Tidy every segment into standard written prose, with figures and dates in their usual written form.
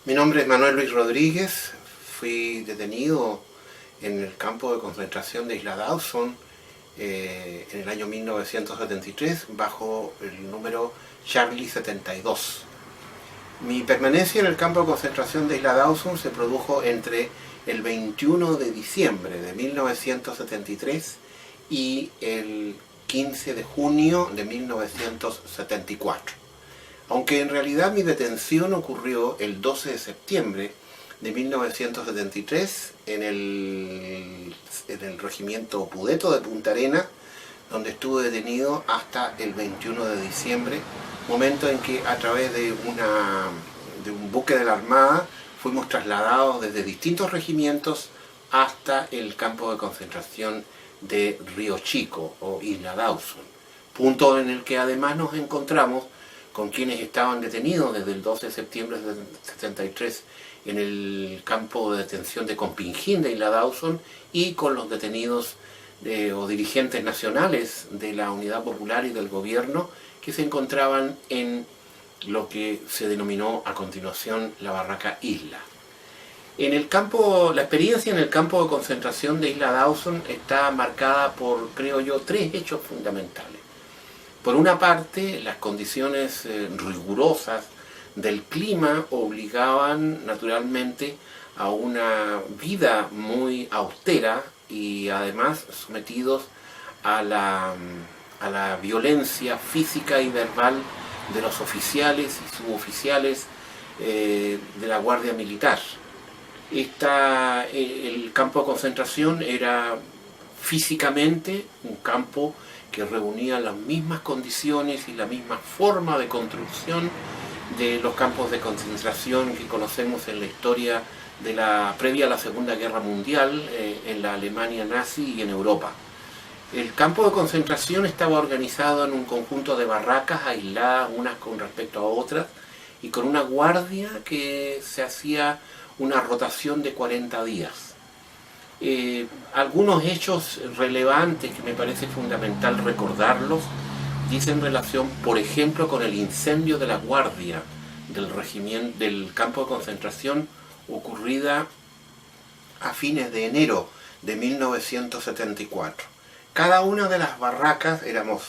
Mi nombre es Manuel Luis Rodríguez, fui detenido en el campo de concentración de Isla Dawson en el año 1973 bajo el número Charlie 72. Mi permanencia en el campo de concentración de Isla Dawson se produjo entre el 21 de diciembre de 1973 y el 15 de junio de 1974. Aunque en realidad mi detención ocurrió el 12 de septiembre de 1973 en el regimiento Pudeto de Punta Arenas, donde estuve detenido hasta el 21 de diciembre, momento en que a través de un buque de la Armada fuimos trasladados desde distintos regimientos hasta el campo de concentración de Río Chico o Isla Dawson, punto en el que además nos encontramos con quienes estaban detenidos desde el 12 de septiembre de 73 en el campo de detención de Compingín de Isla Dawson y con los detenidos o dirigentes nacionales de la Unidad Popular y del gobierno que se encontraban en lo que se denominó a continuación la Barraca Isla. La experiencia en el campo de concentración de Isla Dawson está marcada por, creo yo, tres hechos fundamentales. Por una parte, las condiciones rigurosas del clima obligaban naturalmente a una vida muy austera y además sometidos a la violencia física y verbal de los oficiales y suboficiales de la Guardia Militar. El campo de concentración era físicamente un campo que reunía las mismas condiciones y la misma forma de construcción de los campos de concentración que conocemos en la historia previa a la Segunda Guerra Mundial, en la Alemania nazi y en Europa. El campo de concentración estaba organizado en un conjunto de barracas aisladas unas con respecto a otras y con una guardia que se hacía una rotación de 40 días. Algunos hechos relevantes que me parece fundamental recordarlos dicen relación, por ejemplo, con el incendio de la guardia del campo de concentración ocurrida a fines de enero de 1974. Cada una de las barracas, éramos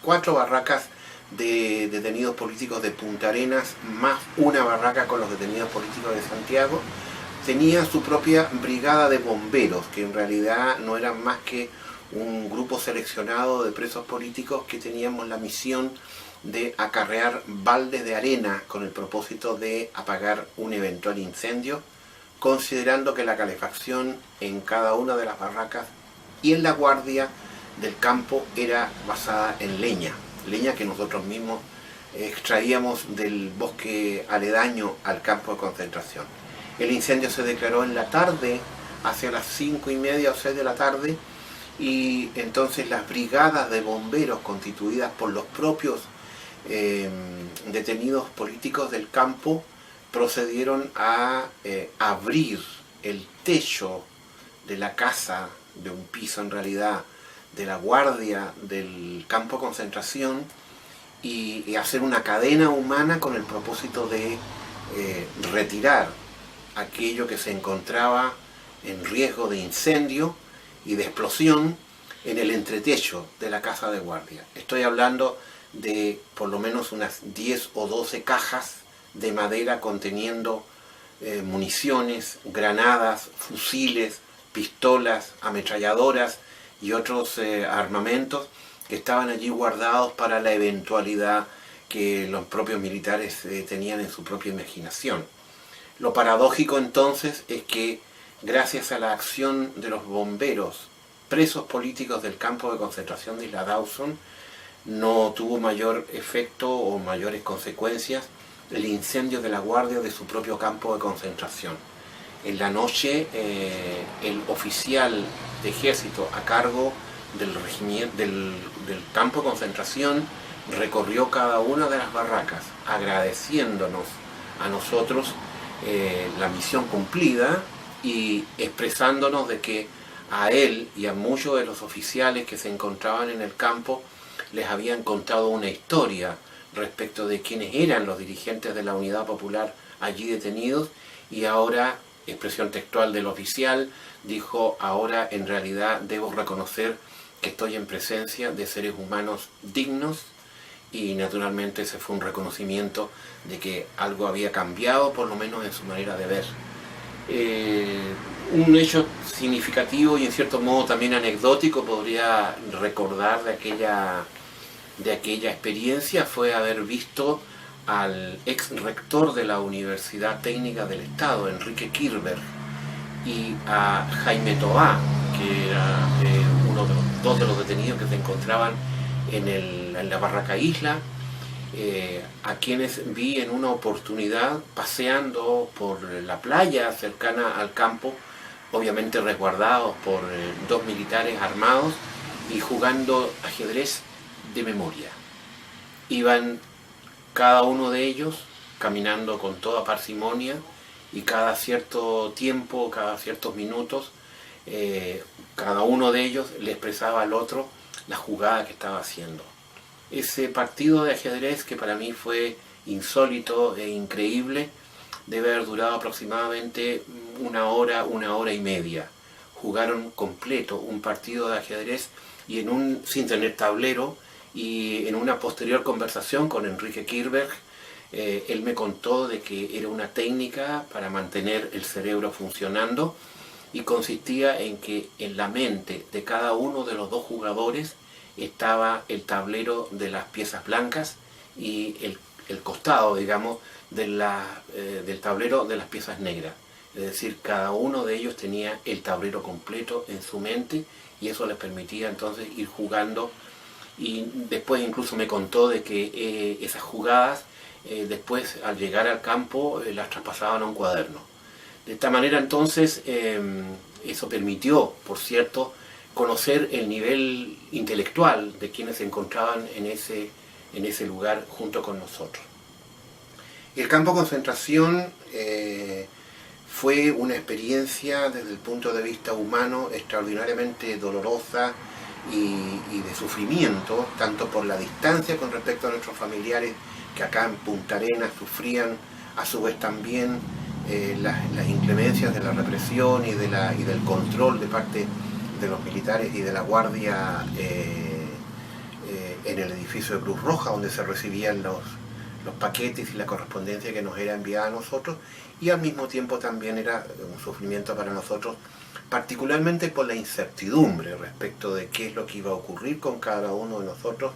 4 barracas de detenidos políticos de Punta Arenas, más una barraca con los detenidos políticos de Santiago, tenía su propia brigada de bomberos, que en realidad no eran más que un grupo seleccionado de presos políticos que teníamos la misión de acarrear baldes de arena con el propósito de apagar un eventual incendio, considerando que la calefacción en cada una de las barracas y en la guardia del campo era basada en leña que nosotros mismos extraíamos del bosque aledaño al campo de concentración. El incendio se declaró en la tarde, hacia las 5:30 o 6 de la tarde, y entonces las brigadas de bomberos constituidas por los propios detenidos políticos del campo procedieron a abrir el techo de la casa, de un piso en realidad, de la guardia del campo de concentración y hacer una cadena humana con el propósito de retirar aquello que se encontraba en riesgo de incendio y de explosión en el entretecho de la casa de guardia. Estoy hablando de por lo menos unas 10 o 12 cajas de madera conteniendo municiones, granadas, fusiles, pistolas, ametralladoras y otros armamentos que estaban allí guardados para la eventualidad que los propios militares tenían en su propia imaginación. Lo paradójico entonces es que gracias a la acción de los bomberos, presos políticos del campo de concentración de Isla Dawson, no tuvo mayor efecto o mayores consecuencias el incendio de la guardia de su propio campo de concentración. En la noche, el oficial de ejército a cargo del campo de concentración recorrió cada una de las barracas agradeciéndonos a nosotros la misión cumplida y expresándonos de que a él y a muchos de los oficiales que se encontraban en el campo les habían contado una historia respecto de quiénes eran los dirigentes de la Unidad Popular allí detenidos, y ahora, expresión textual del oficial, dijo: ahora en realidad debo reconocer que estoy en presencia de seres humanos dignos, y naturalmente ese fue un reconocimiento de que algo había cambiado, por lo menos en su manera de ver. Un hecho significativo y en cierto modo también anecdótico, podría recordar de aquella experiencia, fue haber visto al ex rector de la Universidad Técnica del Estado, Enrique Kirchberg, y a Jaime Toá, que era uno de los dos de los detenidos que se encontraban en la Barraca Isla, a quienes vi en una oportunidad paseando por la playa cercana al campo, obviamente resguardados por dos militares armados y jugando ajedrez de memoria. Iban cada uno de ellos caminando con toda parsimonia, y cada cierto tiempo, cada ciertos minutos, cada uno de ellos le expresaba al otro la jugada que estaba haciendo. Ese partido de ajedrez, que para mí fue insólito e increíble, debe haber durado aproximadamente una hora y media. Jugaron completo un partido de ajedrez, y sin tener tablero, y en una posterior conversación con Enrique Kirchberg, él me contó de que era una técnica para mantener el cerebro funcionando, y consistía en que en la mente de cada uno de los dos jugadores estaba el tablero de las piezas blancas y el costado, digamos, del tablero de las piezas negras. Es decir, cada uno de ellos tenía el tablero completo en su mente, y eso les permitía entonces ir jugando. Y después incluso me contó de que esas jugadas, después al llegar al campo, las traspasaban a un cuaderno. De esta manera entonces eso permitió, por cierto, conocer el nivel intelectual de quienes se encontraban en ese lugar junto con nosotros. El campo de concentración fue una experiencia desde el punto de vista humano extraordinariamente dolorosa y de sufrimiento, tanto por la distancia con respecto a nuestros familiares que acá en Punta Arenas sufrían a su vez también las inclemencias de la represión y del control de parte de los militares y de la guardia en el edificio de Cruz Roja, donde se recibían los paquetes y la correspondencia que nos era enviada a nosotros, y al mismo tiempo también era un sufrimiento para nosotros, particularmente por la incertidumbre respecto de qué es lo que iba a ocurrir con cada uno de nosotros.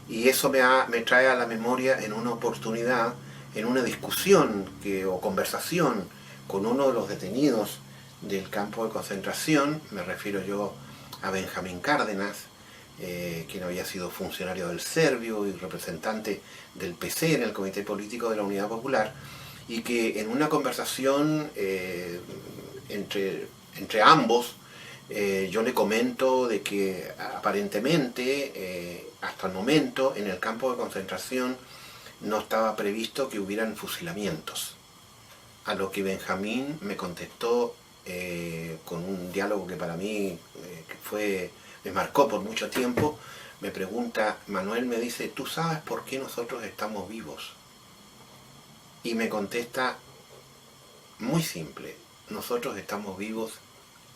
Y eso me trae a la memoria en una oportunidad, en una discusión o conversación con uno de los detenidos del campo de concentración. Me refiero yo a Benjamín Cárdenas, quien había sido funcionario del Servio y representante del PC en el Comité Político de la Unidad Popular, y que en una conversación entre ambos, yo le comento de que aparentemente hasta el momento en el campo de concentración no estaba previsto que hubieran fusilamientos, a lo que Benjamín me contestó con un diálogo que para mí me marcó por mucho tiempo. Me pregunta: Manuel, me dice, ¿tú sabes por qué nosotros estamos vivos? Y me contesta: muy simple, nosotros estamos vivos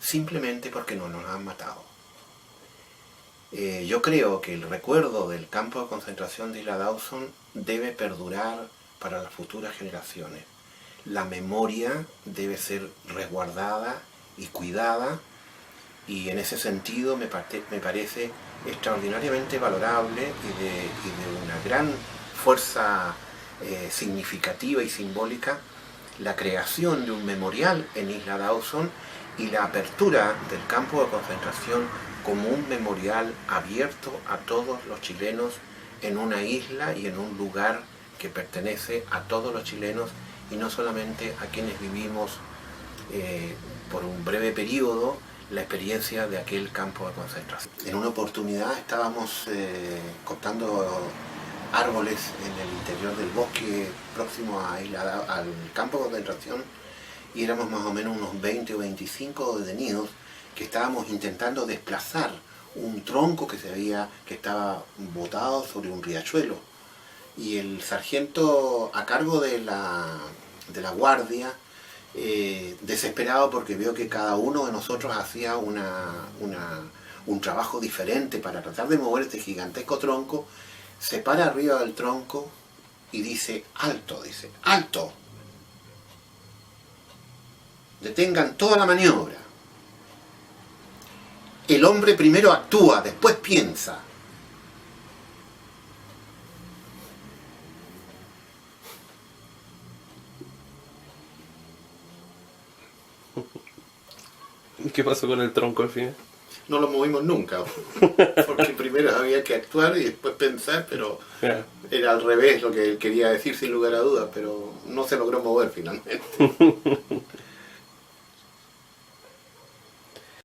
simplemente porque no nos han matado. Yo creo que el recuerdo del campo de concentración de Isla Dawson debe perdurar para las futuras generaciones. La memoria debe ser resguardada y cuidada, y en ese sentido me parece extraordinariamente valorable y de una gran fuerza significativa y simbólica la creación de un memorial en Isla Dawson y la apertura del campo de concentración como un memorial abierto a todos los chilenos en una isla y en un lugar que pertenece a todos los chilenos, y no solamente a quienes vivimos por un breve periodo la experiencia de aquel campo de concentración. En una oportunidad estábamos cortando árboles en el interior del bosque próximo al campo de concentración, y éramos más o menos unos 20 o 25 detenidos que estábamos intentando desplazar un tronco que estaba botado sobre un riachuelo. y el sargento a cargo de la guardia, desesperado porque vio que cada uno de nosotros hacía un trabajo diferente para tratar de mover este gigantesco tronco, se para arriba del tronco y dice, alto, alto, detengan toda la maniobra. El hombre primero actúa, después piensa. ¿Qué pasó con el tronco al final? No lo movimos nunca, porque primero había que actuar y después pensar, pero era al revés lo que él quería decir sin lugar a dudas, pero no se logró mover finalmente.